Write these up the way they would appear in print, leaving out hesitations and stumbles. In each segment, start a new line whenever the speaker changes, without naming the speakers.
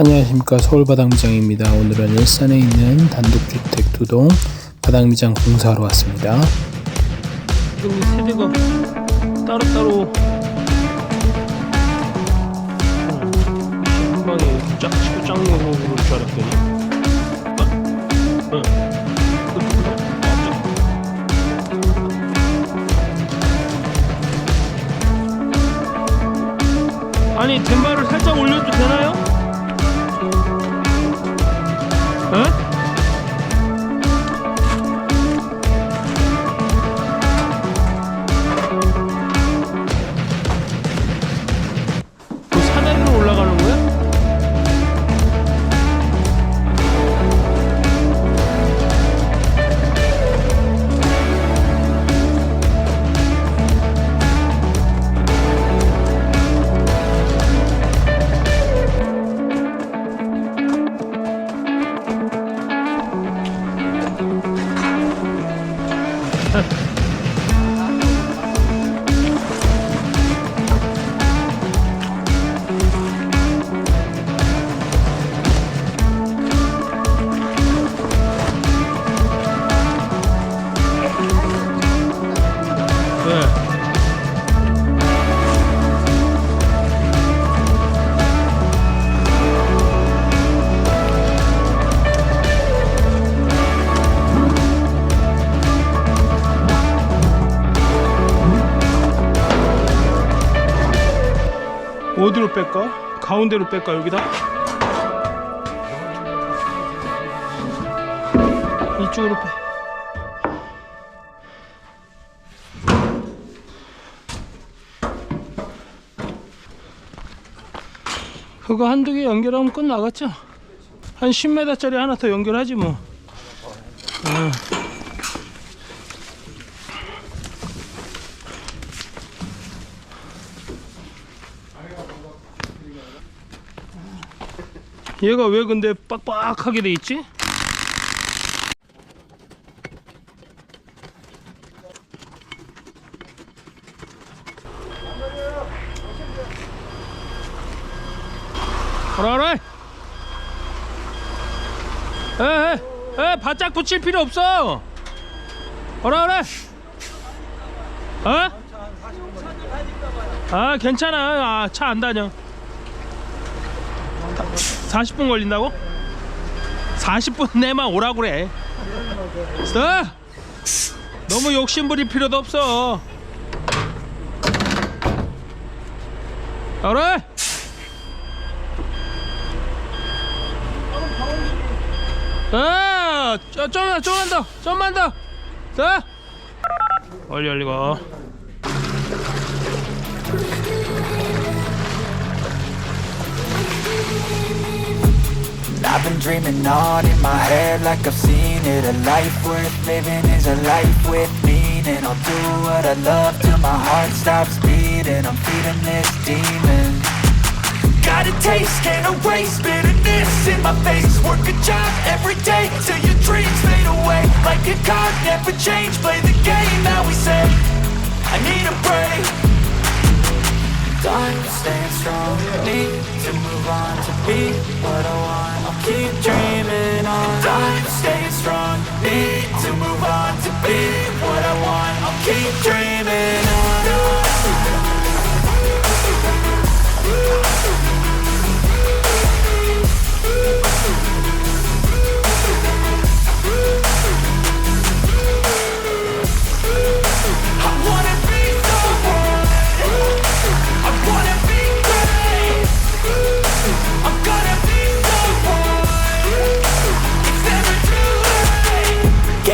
안녕하십니까, 서울바닥미장입니다. 오늘은 일산에 있는 단독주택 2동 바닥미장 공사하러 왔습니다.
여기 세대가 따로따로 한 방에 이렇게 쫙 치고 쫙 놓고 그럴 줄 알았더니 아니 덴바를 살짝 올려도 되나요? 산에로 올라가는 거야? 어디로 뺄까? 가운데로 뺄까? 여기다? 이쪽으로 빼. 그거 한두 개 연결하면 끝나갔죠? 한 10m짜리 하나 더 연결하지 뭐. 얘가 왜 근데 빡빡하게 돼 있지? 그래 그래 바짝 붙일 필요 없어. 그래 어? 아 괜찮아. 차 안 다녀. 40분 걸린다고? 40분 내만 오라고 그래. 너무 욕심부릴 필요도 없어. 그래 좀만 더 얼리 가.
I've been dreaming on in my head like I've seen it. A life worth living is a life with meaning. I'll do what I love till my heart stops beating. I'm feeding this demon. Got a taste, can't erase bitterness in my face. Work a job every day till your dreams fade away. Like a card, never change, play the game that we say. I need a break. Time staying strong, need to move on to be what I want. I'll keep dreaming on. Time staying strong, need to move on to be what I want. I'll keep dreaming on.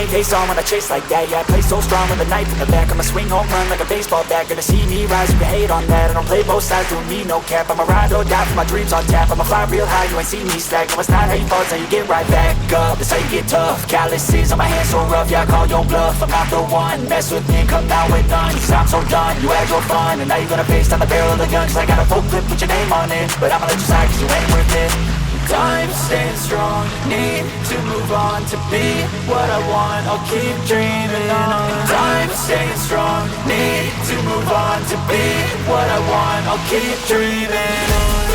Face on when I chase like that, yeah, I play so strong with a knife in the back. I'ma swing home run like a baseball bat. Gonna see me rise, you can hate on that. I don't play both sides, don't need no cap. I'ma ride or die for my dreams on tap. I'ma fly real high, you ain't see me slack. No, it's not how you fall, it's how you get right back up. That's how you get tough. Calluses on my hands so rough, yeah, I call your bluff. I'm not the one, mess with me, come down with none. Cause I'm so done, you had your fun. And now you're gonna face down the barrel of the gun. Cause I got a full clip, put your name on it. But I'ma let you slide cause you ain't worth it. Time staying strong, need to move on to be what I want. I'll keep dreaming on. Time staying strong, need to move on to be what I want. I'll keep dreaming on.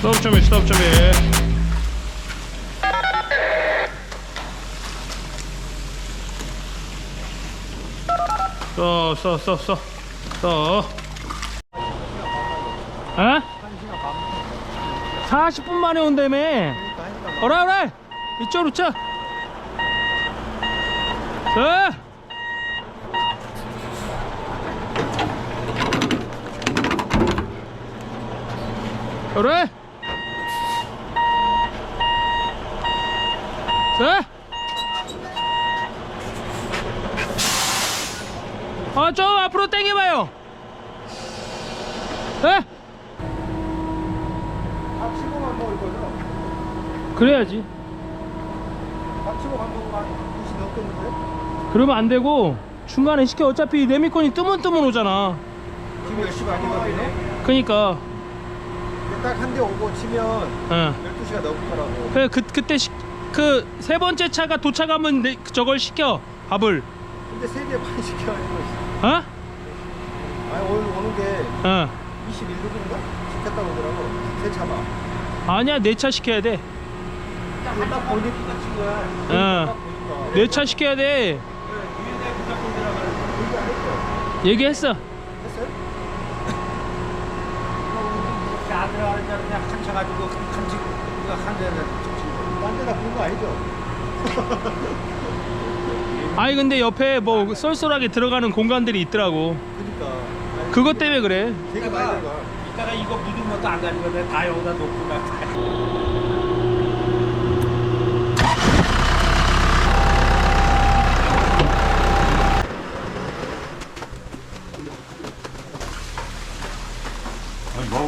스톱 준비. 써. 어? 40분 만에 온다며. 오래. 이쪽으로 쳐. 그래? 좀 앞으로 당겨봐요.
닥치고만 먹을 거죠?
그래야지.
닥치고 간 거가 한 2시 넘겠는데?
그러면 안 되고 중간에 시켜. 어차피 레미콘이 뜨문뜨문 오잖아.
지금 10시 반이거든요?
그니까
딱 한 대 오고 치면 12시가 넘더라고.
그래, 그때 그 세 번째 차가 도착하면 저걸 시켜. 밥을.
근데 3개 반 시켜야 되고 있어.
어?
아니 오늘 오는 게 21루인가? 시켰다고 그러더라고. 새 차만.
아니야, 내 차 시켜야 돼.
이거 딱 보니까 친 거야. 딱 보니까.
내 차 시켜야 돼.
유인대 부탁드리라고 얘기 안 했죠?
얘기했어.
했어요? 안 들어가는 줄 그냥 한 차 가지고 한 대는 딴 데다 부른 거 아니죠?
아니 근데 옆에 뭐 쏠쏠하게 들어가는 공간들이 있더라고.
그러니까. 아니,
그것 때문에 그래.
되게 많이 들어가.
이따가 이거 묻은 것도 안 가지고 다 여기다 놓고 가.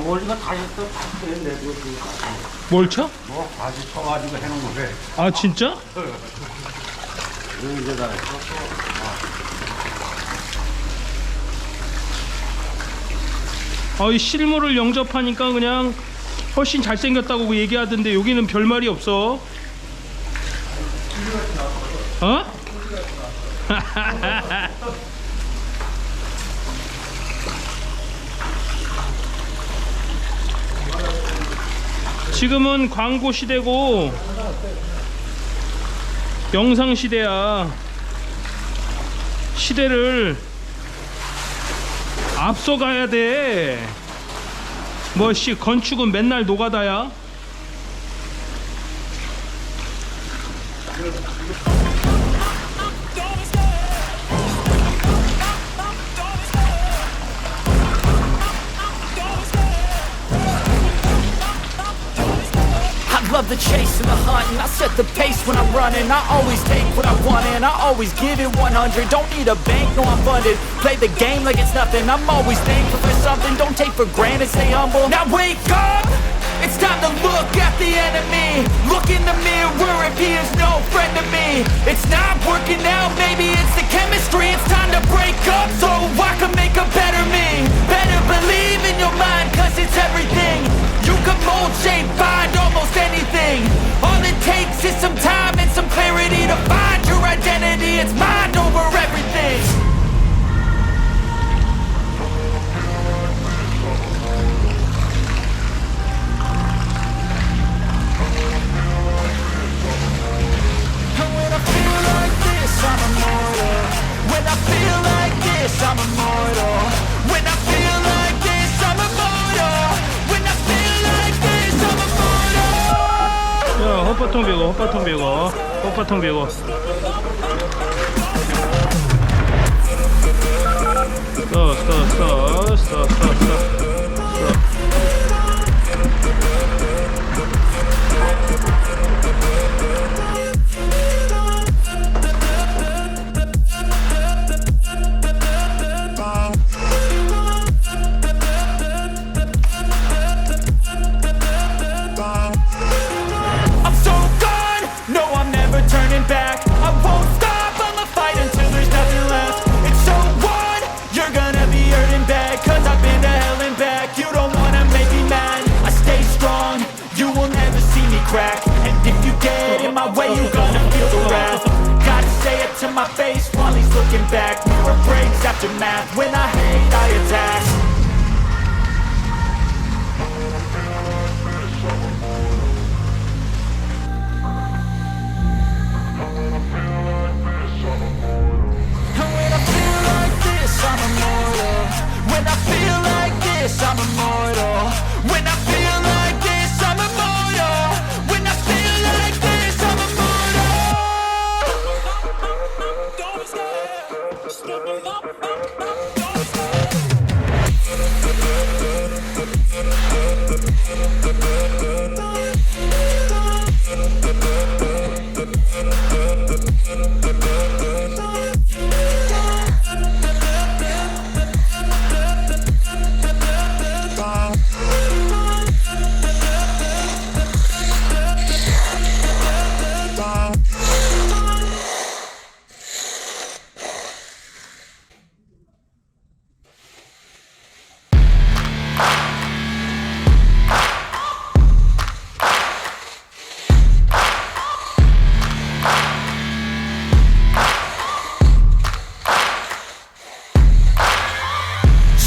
머리가 다 했어. 내도
뭘 쳐?
뭐 바지 쳐가지고 해놓은 거래.
아 진짜?
여기다
이 실물을 영접하니까 그냥 훨씬 잘생겼다고 얘기하던데 여기는 별말이 없어. 어? 지금은 광고 시대고 영상 시대야. 시대를 앞서가야 돼. 뭐씨 건축은 맨날 노가다야.
I love the chase and the hunt, and I set the pace when I'm running. I always take what I want and I always give it 100. Don't need a bank, no I'm funded. Play the game like it's nothing. I'm always thankful for something. Don't take for granted, stay humble. Now wake up! It's time to look at the enemy. Look in the mirror if he is no friend to me. It's not working out, maybe it's the chemistry. It's time to break up so I can make a better me. Better believe in your mind, cause it's everything. You can mold, shape, find almost anything. All it takes is some time and some clarity to find your identity. It's mind over everything. And when I feel like this, I'm immortal. When I feel like this, I'm immortal. When I feel like this, I'm immortal. When I feel like this, I'm immortal.
야 헛바통 베고 헛바통 베고 써
I'm so gone, no I'm never turning back. I won't stop, I'ma fight until there's nothing left. It's so on, you're gonna be hurting bad. Cause I've been to hell and back. You don't wanna make me mad. I stay strong, you will never see me crack. And if you get in my way, you're gonna feel the wrath. Gotta say it to my face while he's looking back. Mirror breaks after math. When I hate, I attack. When I feel like this, I'm immortal. When I feel like this, I'm immortal. Don't stop.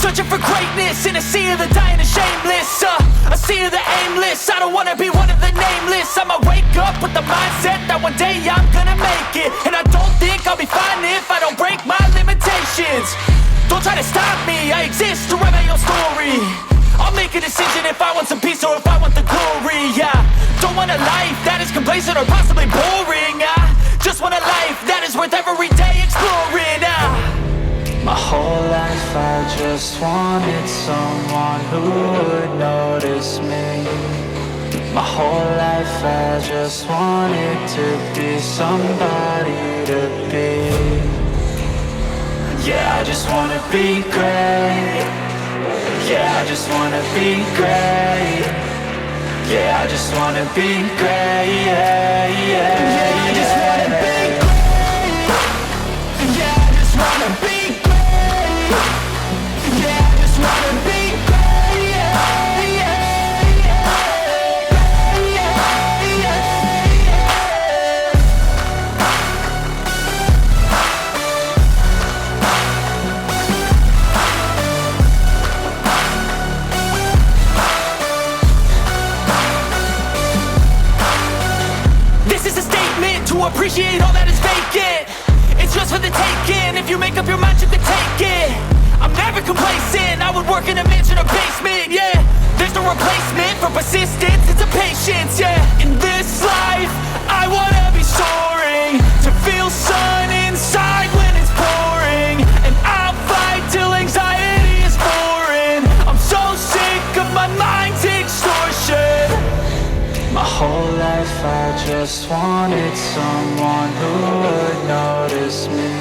Searching for greatness in a sea of the dying and shameless, a sea of the aimless. I don't wanna be one of the nameless. I'ma wake up with the mindset that one day I'm gonna make it. And I don't think I'll be fine if I don't break my limitations. Don't try to stop me, I exist to write my own story. I'll make a decision if I want some peace or if I want the glory. Yeah, don't want a life that is complacent or possibly boring. I just want a life that is worth every day exploring. My whole life I just wanted someone who would notice me. My whole life I just wanted to be somebody to be. Yeah, I just wanna be great. Yeah, I just wanna be great. Yeah, I just wanna be great. Yeah, I just wanna be great. Yeah, I just wanna be great. Yeah, I just wanna be great. This is a statement to appreciate all that is vacant. It's just for the taking. If you make up your mind, you can take it. I'm never complacent. I would work in a mansion or basement. Yeah, there's no replacement for persistence. It's a patience. Yeah, in this life, I wanna be soaring, to feel sun inside when it's pouring, and I'll fight till anxiety is foreign. I'm so sick of my mind's extortion. My whole life I just wanted someone who would notice me.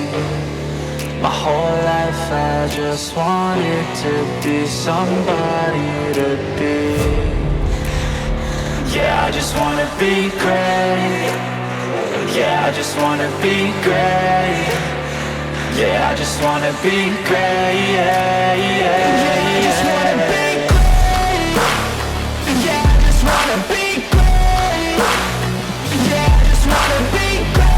My whole life I just wanted to be somebody to be. Yeah, I just wanna be great. Yeah, I just wanna be great. Yeah, I just wanna be great. Yeah, I just wanna be great. Yeah, I just wanna be great. Yeah, I just wanna be great.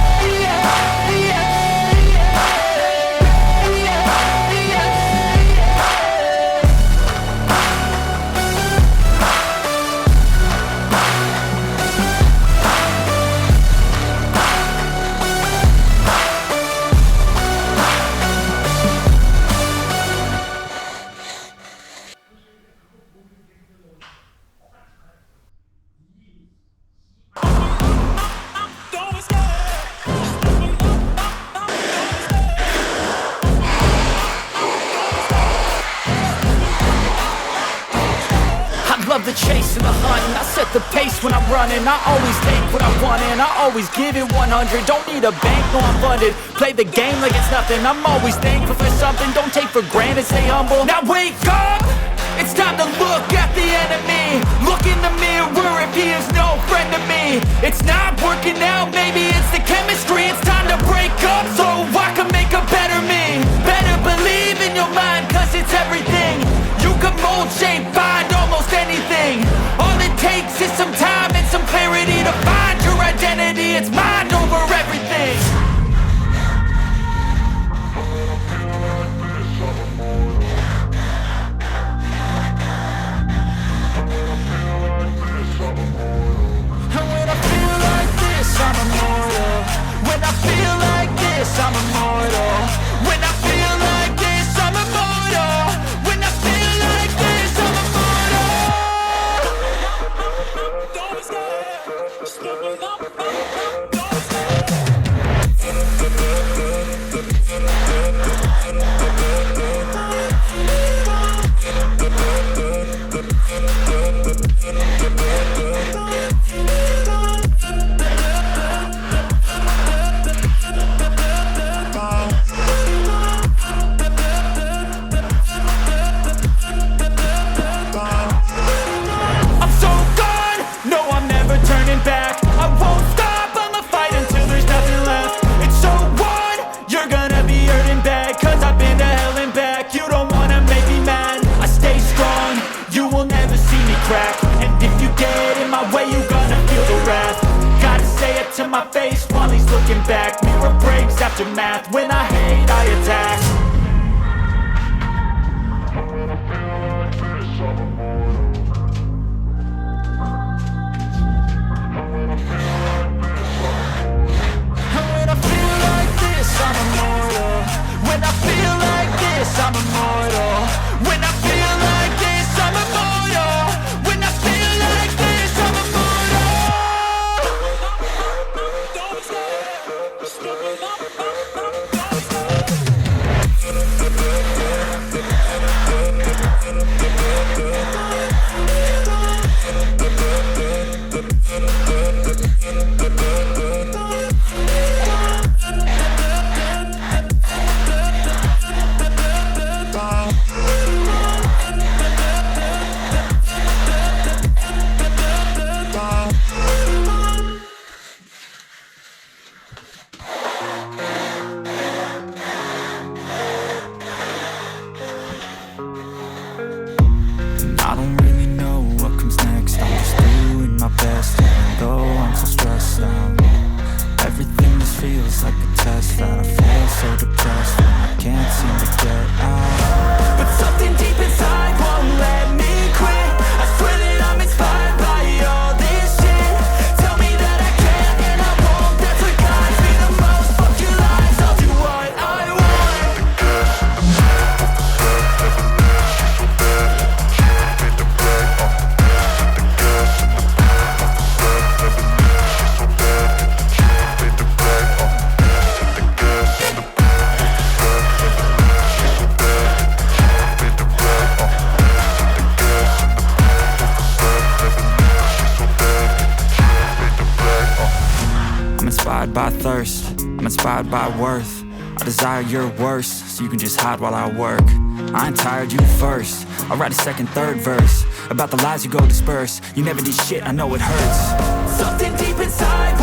The chase and the hunt, and I set the pace when I'm running. I always take what I want and I always give it 100. Don't need a bank, no I'm funded. Play the game like it's nothing. I'm always thankful for something. Don't take for granted, stay humble. Now wake up, it's time to look at the enemy. Look in the mirror if he is no friend to me. It's not working out, maybe it's the chemistry. It's time to break up so I can make a better me. Better believe in your mind, cause it's everything. You can mold, shape, find almost anything. All it takes is some time and some clarity to find your identity. It's mind over everything. And when I feel like this, I'm immortal. When I feel like this, I'm immortal. When I feel like this, I'm immortal. When I feel like this, I'm immortal. to my face while he's looking back. Mirror breaks, aftermath. When I hate, I attack. When I feel like this, I'm immortal. When I feel like this, I'm immortal. When I feel like this, I'm immortal. When I feel like this, I'm immortal. Don't I don't really know what comes next. I'm just doing my best, even though I'm so stressed out. Everything just feels like a test, that I feel so depressed when I can't seem to get out. But something deep inside won't let me quit. I swear that I'm inspired by all this shit. Tell me that I can and I won't. That's what guides me the most. Fuck your lies, I'll do what I want. I'm inspired by thirst, I'm inspired by worth. I desire your worst, so you can just hide while I work. I ain't tired, you first. I'll write a second, third verse about the lies you go disperse. You never did shit, I know it hurts. Something deep inside